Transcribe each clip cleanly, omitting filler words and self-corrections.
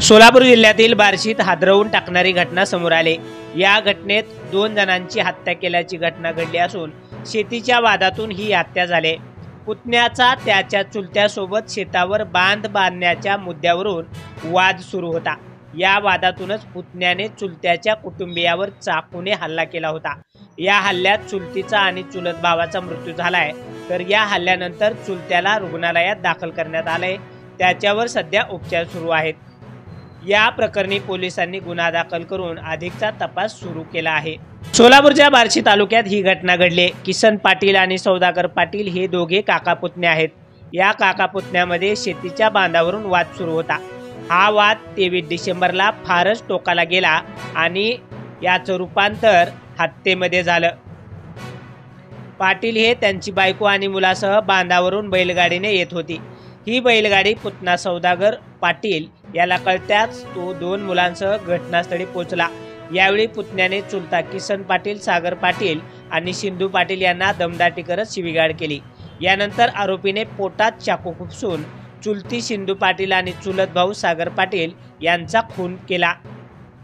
सोलापूर जिल्ह्यातील बार्शीत हादरवून टाकणारी घटना समोर आली। या घटनेत 2 जणांची हत्या केल्याची घटना घडली असून शेतीच्या वादातून ही हत्या झाली। पुतण्याचा त्याच्या चुलत्यासोबत शेतावर बांध बांधण्याच्या मुद्द्यावरून वाद सुरू होता। या वादातूनच पुतण्याने चुलत्याच्या कुटुंबियावर चाकूने हल्ला केला होता। या हल्ल्यात चुलतीचा आणि चुलत भावाचा मृत्यू झालाय, तर या हल्ल्यानंतर चुलत्याला रुग्णालयात दाखल करण्यात आले। त्याच्यावर सध्या उपचार सुरू आहेत। या प्रकरणी पोलिसांनी गुन्हा दाखल करून अधिकचा तपास सुरू केला आहे। सोलापूरच्या बार्शी तालुक्यात ही घटना घडली। किसन पाटील आणि सौदागर पाटील हे दोघे काका पुतणे आहेत। या काका पुतण्यामध्ये शेतीच्या बांधावरून वाद सुरू होता। हा वाद 23 डिसेंबरला फारच टोकाला गेला आणि याचं रूपांतर हत्येमध्ये झालं। पाटील हे त्यांची बायको आणि मुलासह बांधावरून बैलगाडीने येत होती। ही बैलगाडी पुतना सौदागर पाटील याला कळत्याच तो 2 मुलांसह घटनास्थळी पोहोचला। यावेळी पुतण्याने चुलता किसन पाटील, सागर पाटील आणि सिंधू पाटील यांना दमदाटी करत शिवीगाळ केली। यानंतर आरोपीने पोटात चाकू खुपसून चुलती सिंधू पाटील आणि चुलत भाऊ सागर पाटील यांचा खून केला।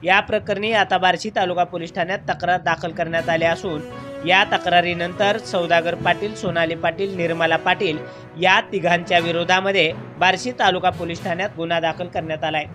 या प्रकरणी आता बार्शी तालुका पोलीस ठाण्यात तक्रार दाखल करण्यात आली असून या तक्रारीनंतर सौदागर पाटील, सोनाली पाटील, निर्मला पाटील या तिघांच्या विरोधामध्ये बार्शी तालुका पोलीस ठाण्यात गुन्हा दाखल करण्यात आलाय।